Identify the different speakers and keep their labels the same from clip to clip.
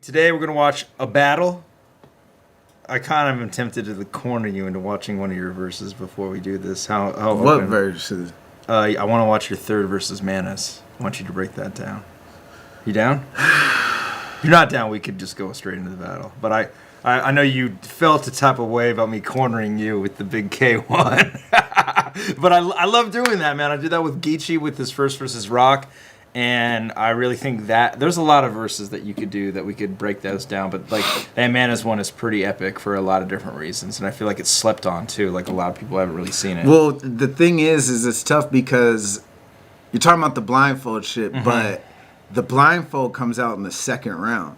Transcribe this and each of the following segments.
Speaker 1: Today we're gonna watch a battle. I kind of am tempted to corner you into watching one of your verses before we do this. How
Speaker 2: What
Speaker 1: open?
Speaker 2: verses?
Speaker 1: I want to watch your third versus Manas. I want you to break that down. You down? If you're not down, we could just go straight into the battle. But I know you felt a type of way about me cornering you with the big K1. But I love doing that, man. I did that with Geechee with his first versus Rock. And I really think that there's a lot of verses that you could do that we could break those down. But like that Manas one is pretty epic for a lot of different reasons. And I feel like it's slept on too. Like a lot of people haven't really seen it.
Speaker 2: Well, the thing is it's tough because you're talking about the blindfold shit, but the blindfold comes out in the second round.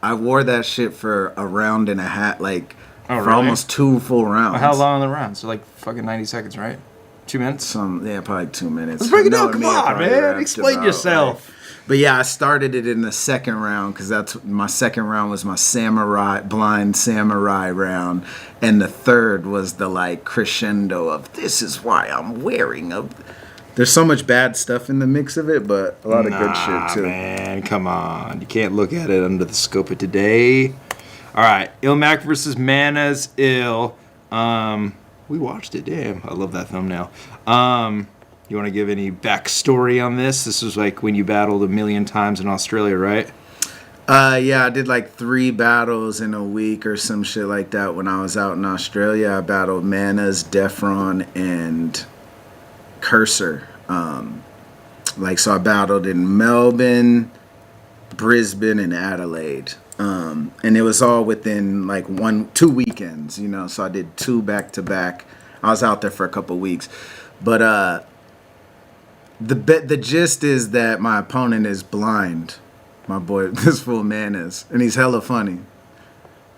Speaker 2: I wore that shit for a round and a half, like for
Speaker 1: really?
Speaker 2: almost 2 full rounds.
Speaker 1: How long are the rounds? So like fucking 90 seconds, right? 2 minutes?
Speaker 2: Probably 2 minutes.
Speaker 1: Let's break it down.
Speaker 2: No,
Speaker 1: Come
Speaker 2: I
Speaker 1: on,
Speaker 2: probably
Speaker 1: man.
Speaker 2: wrapped
Speaker 1: Explain
Speaker 2: about,
Speaker 1: yourself.
Speaker 2: like- but yeah, I started it in the second round because my second round was my blind samurai round, and the third was the like crescendo of this is why I'm wearing a. There's so much bad stuff in the mix of it, but a lot of good shit too.
Speaker 1: Man, come on. You can't look at it under the scope of today. All right, Illmac versus Manas Ill. We watched it. Damn, I love that thumbnail. You want to give any backstory on this? This was like when you battled 1,000,000 times in Australia, right?
Speaker 2: Yeah, I did like 3 battles in a week or some shit like that when I was out in Australia. I battled Manas, Defron, and Cursor. So I battled in Melbourne, Brisbane, and Adelaide. And it was all within like 2 weekends, you know, so I did 2 back to back. I was out there for a couple weeks. But the gist is that my opponent is blind. My boy, this fool Manas, and he's hella funny.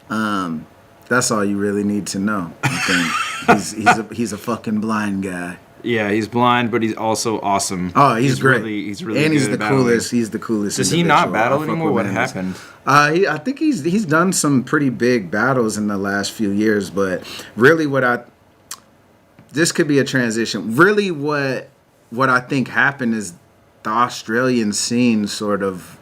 Speaker 2: That's all you really need to know. I think he's a fucking blind guy.
Speaker 1: Yeah, he's blind, but he's also awesome.
Speaker 2: Oh, he's great.
Speaker 1: He's really
Speaker 2: and
Speaker 1: good
Speaker 2: he's the
Speaker 1: at battling.
Speaker 2: coolest. He's the coolest.
Speaker 1: Does he not
Speaker 2: individual.
Speaker 1: battle
Speaker 2: I fuck
Speaker 1: anymore?
Speaker 2: with
Speaker 1: What
Speaker 2: Manas.
Speaker 1: happened?
Speaker 2: I think he's done some pretty big battles in the last few years, but really this could be a transition. Really what I think happened is the Australian scene sort of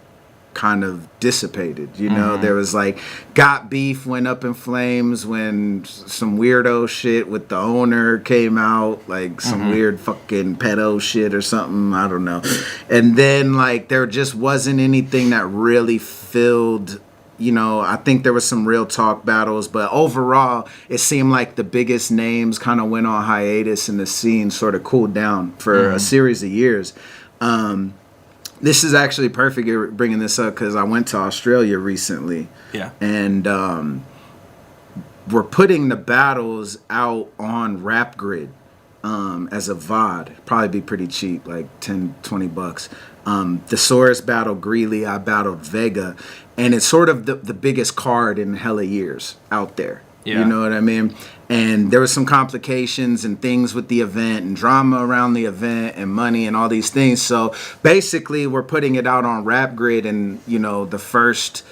Speaker 2: kind of dissipated. You know, there was like Got Beef went up in flames when some weirdo shit with the owner came out, like some weird fucking pedo shit or something. I don't know. And then like there just wasn't anything that really filled. You know, I think there was some real talk battles, but overall, it seemed like the biggest names kind of went on hiatus and the scene sort of cooled down for a series of years. This is actually perfect you're bringing this up because I went to Australia recently.
Speaker 1: Yeah.
Speaker 2: And we're putting the battles out on Rap Grid as a VOD. Probably be pretty cheap, like 10, 20 bucks. Thesaurus battled Greeley, I battled Vega. And it's sort of the biggest card in hella years out there.
Speaker 1: Yeah.
Speaker 2: You know what I mean? And there was some complications and things with the event and drama around the event and money and all these things. So basically, we're putting it out on Rap Grid, and you know, the first,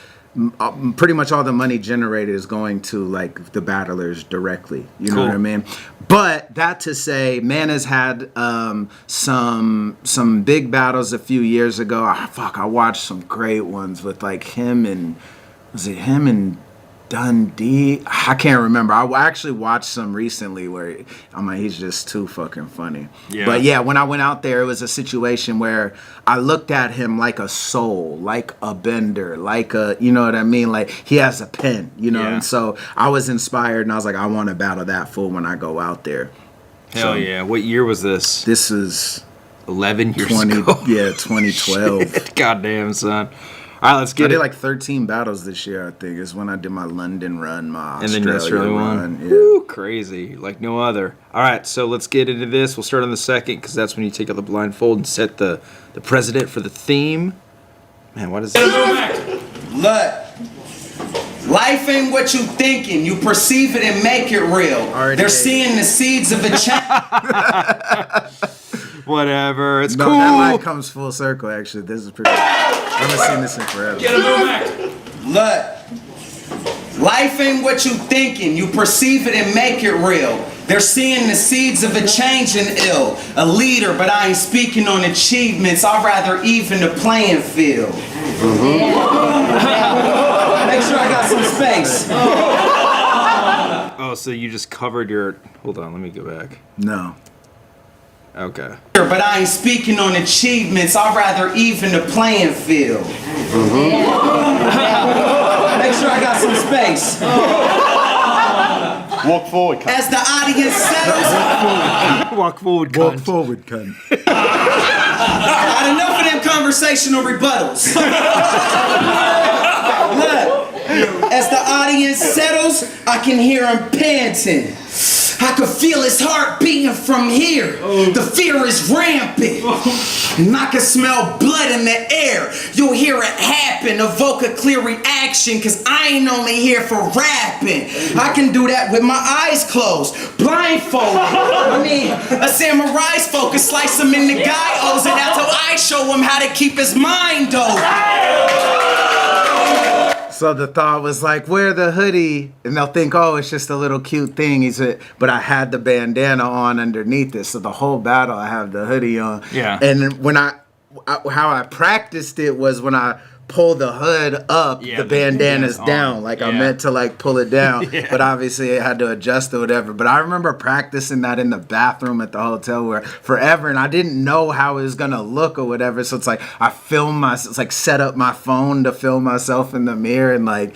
Speaker 2: pretty much all the money generated is going to like the battlers directly. You know what I mean? But that to say, Manas had some big battles a few years ago. I watched some great ones with like him and Dundee. I can't remember. I actually watched some recently where he's just too fucking funny.
Speaker 1: Yeah.
Speaker 2: But yeah, when I went out there, it was a situation where I looked at him like a soul, like a bender, like a, you know what I mean? Like he has a pen, you know?
Speaker 1: Yeah.
Speaker 2: And so I was inspired and I was like, I want to battle that fool when I go out there.
Speaker 1: Hell yeah. What year was this?
Speaker 2: This is
Speaker 1: 11 years ago.
Speaker 2: Yeah, 2012.
Speaker 1: Goddamn, son. All right, let's get
Speaker 2: I
Speaker 1: it.
Speaker 2: did like 13 battles this year, I think. Is when I did my London run, my
Speaker 1: And then your
Speaker 2: Australia
Speaker 1: Australian
Speaker 2: run.
Speaker 1: one.
Speaker 2: Yeah.
Speaker 1: Woo, crazy. Like no other. All right, so let's get into this. We'll start on the second because that's when you take out the blindfold and set the president for the theme. Man, what is this?
Speaker 3: Look, life ain't what you thinking. You perceive it and make it real. They're seeing the seeds of a change.
Speaker 1: Whatever. It's
Speaker 2: No,
Speaker 1: cool.
Speaker 2: that line comes full circle, actually. This is pretty good. I haven't seen this in forever.
Speaker 3: Look, life ain't what you thinking. You perceive it and make it real. They're seeing the seeds of a change in ill. A leader, but I ain't speaking on achievements. I'd rather even the playing field.
Speaker 1: Oh, so you just covered your... Hold on, let me go back.
Speaker 2: No.
Speaker 1: Okay.
Speaker 3: But I ain't speaking on achievements. I'd rather even the playing field. Make sure I got some space.
Speaker 4: Walk forward, cunt.
Speaker 3: As the audience settles,
Speaker 1: Walk forward,
Speaker 2: Walk forward, cunt.
Speaker 3: got enough of them conversational rebuttals. Look, as the audience settles, I can hear him panting. I could feel his heart beating from here. The fear is rampant. And I can smell blood in the air. You'll hear it happen, evoke a clear reaction, cause I ain't only here for rapping. I can do that with my eyes closed, blindfolded. I mean, a samurai's focus, slice him into gyos, and that's how I show him how to keep his mind open.
Speaker 2: So the thought was like, wear the hoodie, and they'll think, oh, it's just a little cute thing. But I had the bandana on underneath it, so the whole battle I have the hoodie on.
Speaker 1: Yeah.
Speaker 2: And when how I practiced it was when I pull the hood up,
Speaker 1: Yeah,
Speaker 2: the
Speaker 1: the
Speaker 2: bandana's
Speaker 1: bandana's
Speaker 2: down.
Speaker 1: on.
Speaker 2: Like I
Speaker 1: Yeah.
Speaker 2: meant to like pull it down,
Speaker 1: Yeah.
Speaker 2: but obviously I had to adjust or whatever. But I remember practicing that in the bathroom at the hotel where forever, and I didn't know how it was gonna look or whatever. So it's like I it's like set up my phone to film myself in the mirror, and like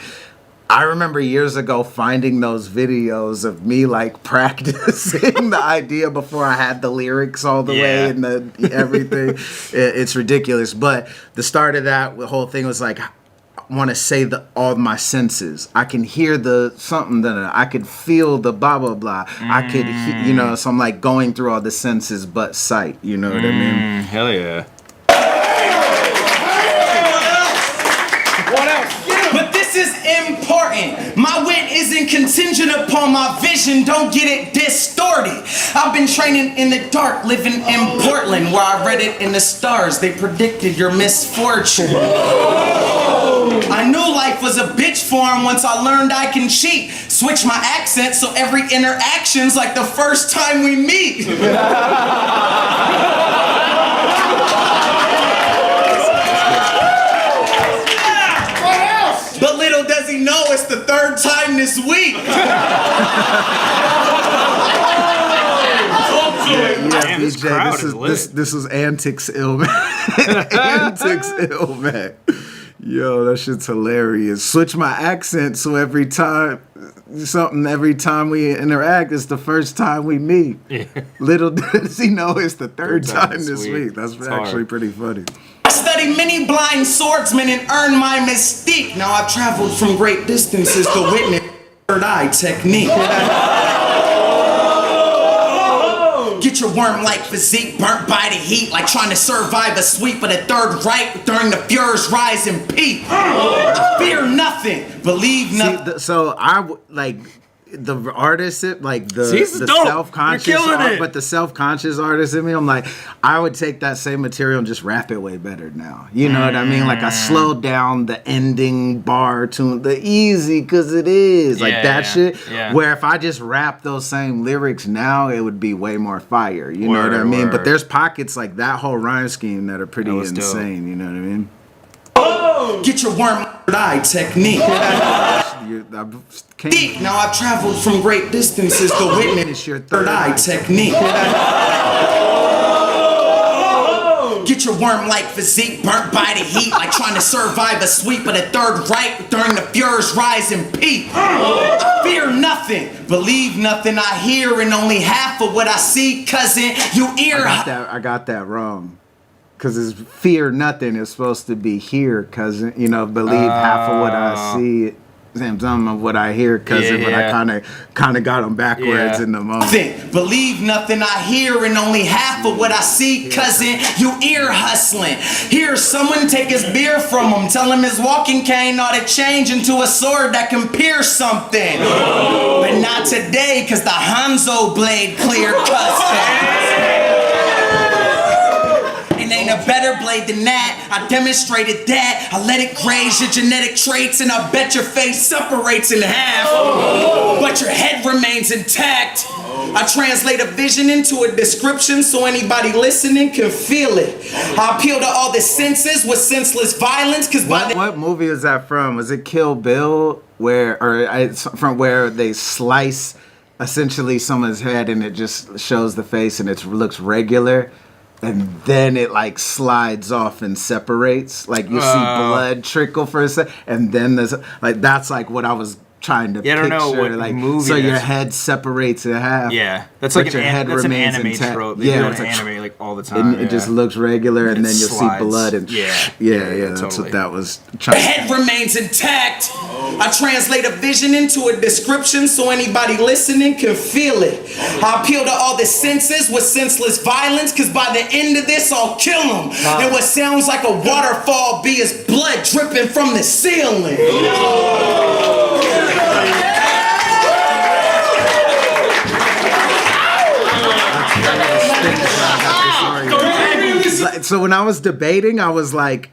Speaker 2: I remember years ago finding those videos of me like practicing the idea before I had the lyrics all the way and the everything. It's ridiculous. But the start of that the whole thing was like, I want to say all my senses. I can hear the something that I could feel the blah blah blah. I could, so I'm like going through all the senses but sight. You know what I mean?
Speaker 1: Hell yeah.
Speaker 3: But this is important. My wit isn't contingent upon my vision. Don't get it distorted. I've been training in the dark, living in Portland, where I read it in the stars. They predicted your misfortune. I knew life was a bitch form once I learned I can cheat. Switch my accent so every interaction's like the first time we meet. But little does he know it's the third time this week.
Speaker 1: Damn, this crowd is lit.
Speaker 2: This was Antics Illmac. Antics Illmac. Yo, that shit's hilarious. Switch my accent so every time we interact, it's the first time we meet. Yeah. Little does he know it's the third time this week. That's actually hard. Pretty funny.
Speaker 3: I studied many blind swordsmen and earned my mystique. Now I've traveled from great distances to witness third eye technique. Get your worm-like physique burnt by the heat, like trying to survive a sweep of the third right during the Fuhrer's rise and peak. I fear nothing, believe nothing.
Speaker 2: So I like the artist, like the
Speaker 1: dope.
Speaker 2: self-conscious,
Speaker 1: You're killing it.
Speaker 2: But the self-conscious artist in me, I'm like, I would take that same material and just rap it way better now. You know what I mean? Like I slowed down the ending bar to the easy, cause it is like shit.
Speaker 1: Yeah.
Speaker 2: Where if I just rap those same lyrics now, it would be way more fire. You know what I mean? But there's pockets like that whole rhyme scheme that are pretty insane.
Speaker 1: Dope.
Speaker 2: You know what I mean?
Speaker 3: Get your worm eye technique. Now I've traveled from great distances to witness your third eye technique. Get your worm-like physique burnt by the heat, like trying to survive a sweep of the third right during the Fuhrer's rise and peak. I fear nothing, believe nothing I hear, and only half of what I see, cousin. You
Speaker 2: I got that wrong. Cause it's fear nothing. It's supposed to be here, cousin. Believe half of what I see. Some of what I hear, cousin. But I kind of got them backwards in the moment.
Speaker 3: Believe nothing I hear, and only half of what I see, cousin. You ear hustling. Hear someone take his beer from him. Tell him his walking cane ought to change into a sword that can pierce something. But not today, cause the Hanzo blade clear custom. Ain't a better blade than that. I demonstrated that. I let it graze your genetic traits, and I bet your face separates in half. But your head remains intact. I translate a vision into a description so anybody listening can feel it. I appeal to all the senses with senseless violence, cause
Speaker 2: what movie is that from? Was it Kill Bill? from where they slice essentially someone's head and it just shows the face and it looks regular, and then it like slides off and separates, like you see blood trickle for a second, and then there's like that's like what I was trying to picture.
Speaker 1: I don't know what
Speaker 2: like
Speaker 1: movie
Speaker 2: so your
Speaker 1: that's-
Speaker 2: head separates in half.
Speaker 1: Yeah, that's
Speaker 2: but
Speaker 1: like
Speaker 2: your head
Speaker 1: that's an
Speaker 2: remains
Speaker 1: anime
Speaker 2: intact.
Speaker 1: trope. They
Speaker 2: Yeah,
Speaker 1: do
Speaker 2: it's
Speaker 1: an
Speaker 2: like,
Speaker 1: anime like all the time.
Speaker 2: and it just looks regular, and
Speaker 1: it
Speaker 2: then you'll
Speaker 1: slides.
Speaker 2: see blood and
Speaker 1: Yeah,
Speaker 2: that's
Speaker 1: totally.
Speaker 2: what that was.
Speaker 3: The
Speaker 2: Trying
Speaker 3: head remains intact. I translate a vision into a description so anybody listening can feel it. I appeal to all the senses with senseless violence, cause by the end of this I'll kill them. And what sounds like a waterfall be his blood dripping from the ceiling.
Speaker 2: So when I was debating, I was like,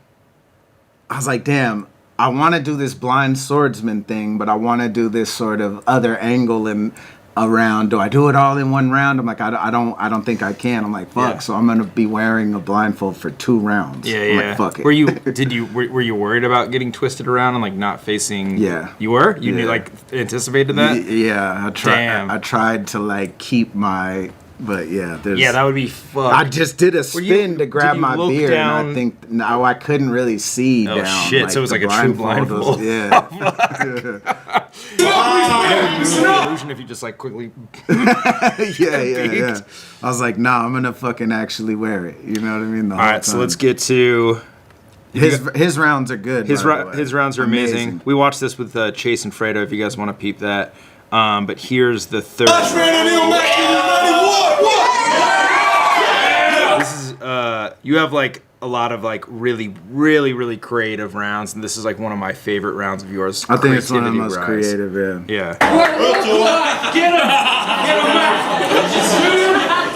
Speaker 2: damn, I want to do this blind swordsman thing, but I want to do this sort of other angle and around. Do I do it all in one round? I'm like, I don't think I can. I'm like, fuck.
Speaker 1: Yeah.
Speaker 2: So I'm gonna be wearing a blindfold for 2 rounds.
Speaker 1: Yeah,
Speaker 2: I'm
Speaker 1: yeah.
Speaker 2: like, fuck it.
Speaker 1: Were you worried about getting twisted around and like not facing?
Speaker 2: Yeah.
Speaker 1: You were? You knew
Speaker 2: Yeah.
Speaker 1: like anticipated that?
Speaker 2: Yeah,
Speaker 1: Damn.
Speaker 2: I tried to like keep my, but yeah, there's.
Speaker 1: Yeah, that would be fucked.
Speaker 2: I just did a spin to grab
Speaker 1: did you
Speaker 2: my
Speaker 1: look
Speaker 2: beer,
Speaker 1: down?
Speaker 2: and I think no, I couldn't really see
Speaker 1: Oh,
Speaker 2: down.
Speaker 1: shit, so it was
Speaker 2: the
Speaker 1: like a true
Speaker 2: blindfold was-
Speaker 1: blindfold.
Speaker 2: Yeah.
Speaker 1: No illusion if you just like quickly.
Speaker 2: yeah. I was like, nah, I'm gonna fucking actually wear it. You know what I mean?
Speaker 1: All right, so let's get to
Speaker 2: his rounds are good.
Speaker 1: his
Speaker 2: by the way.
Speaker 1: his rounds are amazing. We watched this with Chase and Fredo. If you guys want to peep that, but here's the third. This is you have like a lot of like really creative rounds, and this is like one of my favorite rounds of yours.
Speaker 2: I think it's one of the
Speaker 1: Creativity
Speaker 2: most
Speaker 1: wise.
Speaker 2: creative. Yeah.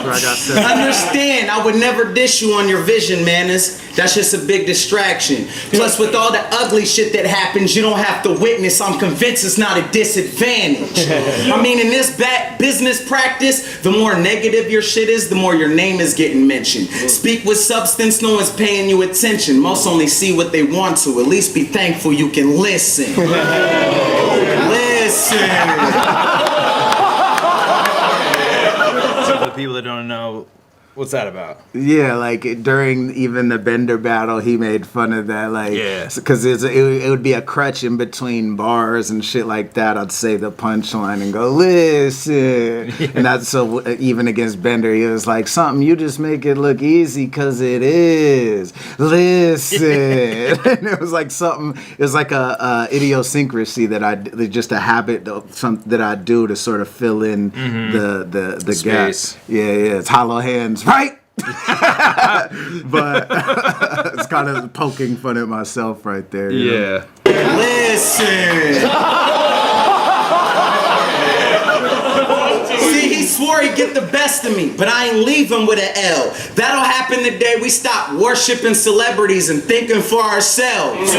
Speaker 2: I got set.
Speaker 3: Understand, I would never dish you on your vision, Manus. That's just a big distraction. Plus, with all the ugly shit that happens, you don't have to witness. I'm convinced it's not a disadvantage. I mean, in this business practice, the more negative your shit is, the more your name is getting mentioned. Speak with substance, no one's paying you attention. Most only see what they want to. At least be thankful you can listen. Listen.
Speaker 1: For the people that don't know, what's that about?
Speaker 2: Yeah, like during even the Bender battle, he made fun of that, like,
Speaker 1: Yeah.
Speaker 2: because it would be a crutch in between bars and shit like that. I'd say the punchline and go, listen, and that's so even against Bender, he was like, something you just make it look easy because it is. Listen, and it was like something. It was like a idiosyncrasy that just a habit of that I do to sort of fill in the
Speaker 1: space.
Speaker 2: gap. Yeah, it's hollow hands. Right? But it's kind of poking fun at myself right there. You know?
Speaker 3: Listen. See, he swore he'd get the best of me, but I ain't leaving with an L. That'll happen the day we stop worshiping celebrities and thinking for ourselves.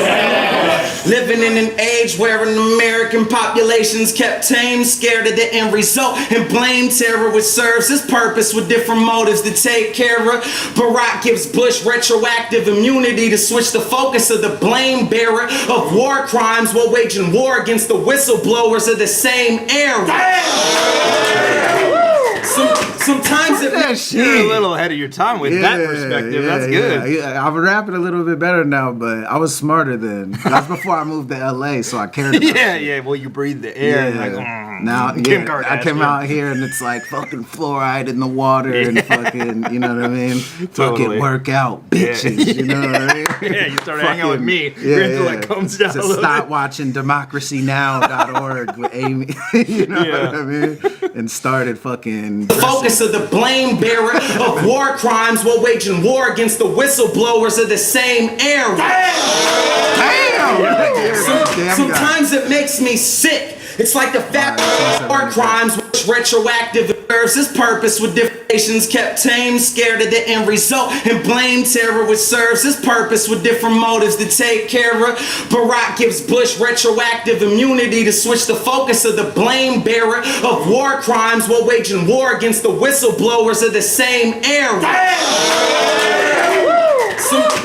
Speaker 3: Living in an age where an American population's kept tame, scared of the end result, and blame terror, which serves its purpose with different motives to take care of. Barack gives Bush retroactive immunity to switch the focus of the blame bearer of war crimes while waging war against the whistleblowers of the same era. Sometimes it makes
Speaker 1: You're a little ahead of your time with that perspective. That's good.
Speaker 2: Yeah. I'm rapping a little bit better now, but I was smarter then. That's before I moved to LA, so I cared about
Speaker 1: Yeah. Well, you breathe the air. And like,
Speaker 2: Now,
Speaker 1: Kim
Speaker 2: I came
Speaker 1: Kardashian.
Speaker 2: out here and it's like fucking fluoride in the water and fucking, you know what I mean?
Speaker 1: Totally.
Speaker 2: Fucking work out, bitches, you know what I mean?
Speaker 1: Yeah, you start hanging out with me.
Speaker 2: Yeah,
Speaker 1: Your intellect comes down
Speaker 2: So
Speaker 1: a little
Speaker 2: stop
Speaker 1: bit.
Speaker 2: watching democracynow.org with Amy, you know what I mean? And started fucking
Speaker 3: focus of the blame bearer of war crimes while waging war against the whistleblowers of the same era. Sometimes it makes me sick. It's like the fact that war crimes which retroactive serves its purpose with different nations kept tame, scared of the end result, and blame terror which serves its purpose with different motives to take care of. Barack gives Bush retroactive immunity to switch the focus of the blame bearer of war crimes while waging war against the whistleblowers of the same era.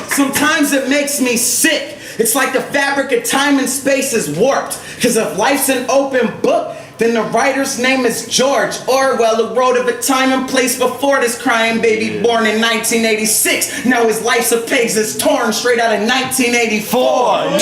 Speaker 3: Sometimes it makes me sick. It's like the fabric of time and space is warped. Cause if life's an open book, then the writer's name is George Orwell, who wrote of a time and place before this crying baby born in 1986. Now his life's a page that's torn straight out of 1984.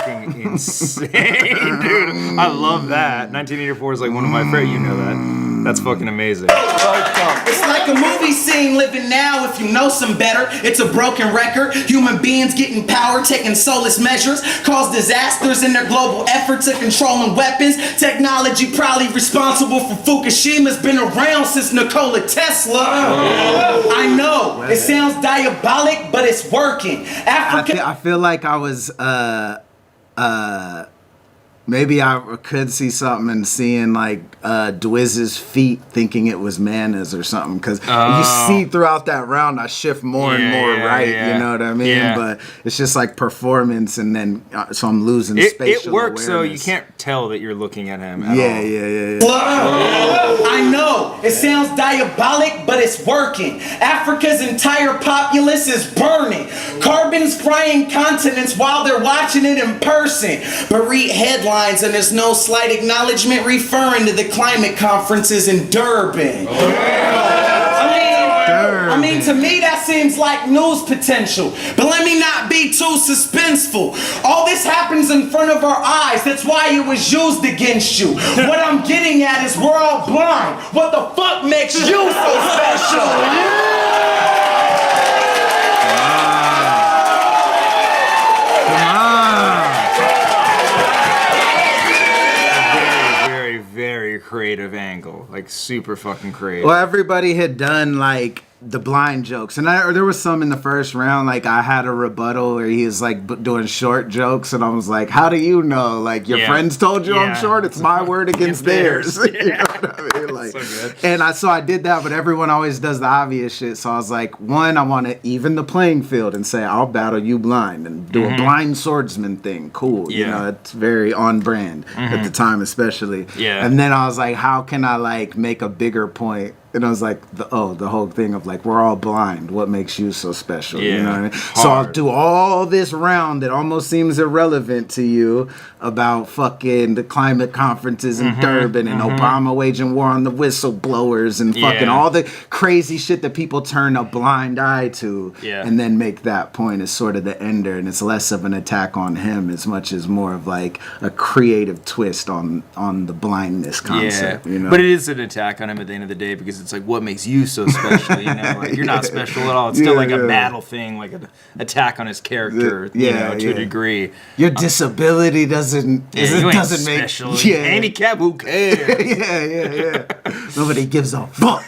Speaker 1: Fucking insane, dude. I love that. 1984 is like one of my favorite. You know that. That's fucking amazing.
Speaker 3: It's like a movie scene living now if you know some better. It's a broken record. Human beings getting power, taking soulless measures, cause disasters in their global efforts of controlling weapons. Technology probably responsible for Fukushima's been around since Nikola Tesla. I know, it sounds diabolic, but it's working.
Speaker 2: I feel like I was maybe I could see something and seeing like Dwiz's feet thinking it was Mana's or something, because you see throughout that round I shift more and more right, you know what I mean?
Speaker 1: Yeah.
Speaker 2: But it's just like performance, and then so I'm losing spatial
Speaker 1: It works,
Speaker 2: awareness.
Speaker 1: so you can't tell that you're looking at him at all.
Speaker 2: Yeah.
Speaker 3: I know, it sounds diabolic, but it's working. Africa's entire populace is burning. Carbon's frying continents while they're watching it in person. But read headlines and there's no slight acknowledgement referring to the climate conferences in Durban. I mean, to me that seems like news potential. But let me not be too suspenseful. All this happens in front of our eyes. That's why it was used against you. What I'm getting at is we're all blind. What the fuck makes you so special?
Speaker 1: Very creative angle, like super fucking creative.
Speaker 2: Well, everybody had done like the blind jokes, and there was some in the first round. Like I had a rebuttal where he was like doing short jokes, and I was like, "How do you know? Like your friends told you I'm short. It's my word against theirs." You know what I mean? Like, so good. And I did that, but everyone always does the obvious shit. So I was like, one, I want to even the playing field and say I'll battle you blind and do a blind swordsman thing. Cool, you know, it's very on brand at the time, especially.
Speaker 1: Yeah.
Speaker 2: And then I was like, how can I like make a bigger point? And I was like, the whole thing of like, we're all blind. What makes you so special?
Speaker 1: Yeah.
Speaker 2: You know what I mean? So I'll do all this round that almost seems irrelevant to you about fucking the climate conferences in Durban and Obama waging war on the whistleblowers and fucking all the crazy shit that people turn a blind eye to.
Speaker 1: Yeah.
Speaker 2: And then make that point as sort of the ender. And it's less of an attack on him as much as more of like a creative twist on the blindness concept.
Speaker 1: Yeah.
Speaker 2: You know?
Speaker 1: But it is an attack on him at the end of the day, because it's like, what makes you so special? You know, like you're not special at all. It's still like a battle thing, like an attack on his character, you know, to a degree.
Speaker 2: Your disability doesn't
Speaker 1: you ain't
Speaker 2: make
Speaker 1: special. Handicap, who cares?
Speaker 2: yeah. Nobody gives a fuck.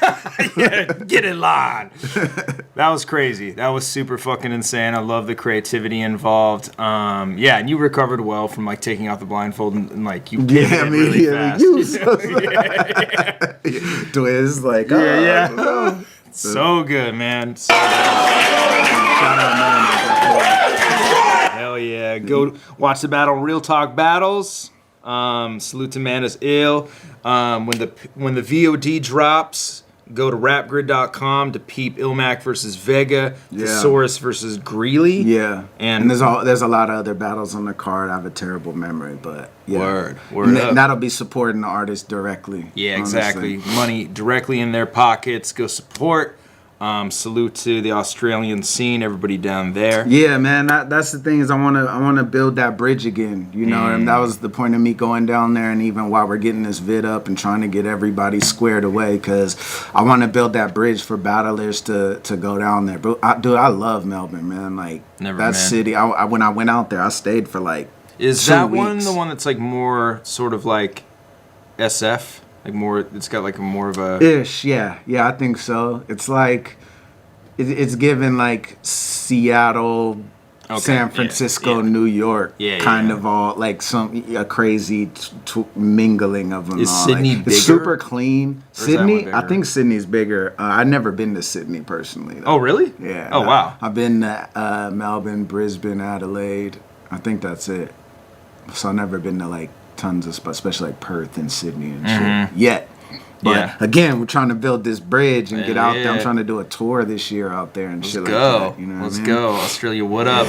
Speaker 1: Get in line. That was crazy. That was super fucking insane. I love the creativity involved. And you recovered well from like taking out the blindfold and like you pivoted really fast.
Speaker 2: Dwiz, like,
Speaker 1: so good, man. So good.
Speaker 2: Shout out, man.
Speaker 1: Hell yeah. Go watch the battle, Real Talk Battles. Salute to Mana's Ill. When the VOD drops, go to rapgrid.com to peep Illmac versus Vega, Thesaurus versus Greeley.
Speaker 2: Yeah.
Speaker 1: And
Speaker 2: there's a lot of other battles on the card. I have a terrible memory, but
Speaker 1: Word
Speaker 2: and
Speaker 1: up.
Speaker 2: that'll be supporting the artist directly.
Speaker 1: Yeah,
Speaker 2: honestly.
Speaker 1: exactly. Money directly in their pockets. Go support. Salute to the Australian scene, everybody down there.
Speaker 2: Yeah, man. That's the thing is I wanna build that bridge again. You know, and that was the point of me going down there, and even while we're getting this vid up and trying to get everybody squared away, because I want to build that bridge for battlers to go down there. But I love Melbourne, man. Like city. When I went out there, I stayed for like.
Speaker 1: Is
Speaker 2: 2
Speaker 1: that
Speaker 2: weeks.
Speaker 1: one that's like more sort of like SF? Like more, it's got like a more of a
Speaker 2: ish, yeah, I think so. It's like it's given like Seattle, San Francisco, New York, kind of all like a crazy mingling of them.
Speaker 1: Is
Speaker 2: all.
Speaker 1: Sydney
Speaker 2: like,
Speaker 1: bigger?
Speaker 2: It's super clean. Sydney,
Speaker 1: bigger?
Speaker 2: I think Sydney's bigger. I've never been to Sydney personally, though.
Speaker 1: Oh, really?
Speaker 2: Yeah.
Speaker 1: Oh, wow.
Speaker 2: I've been to Melbourne, Brisbane, Adelaide. I think that's it. So I've never been to like tons of spots, especially like Perth and Sydney and shit yet. But again, we're trying to build this bridge and get out there. I'm trying to do a tour this year out there and shit like that. You know
Speaker 1: Let's go. Australia, what up?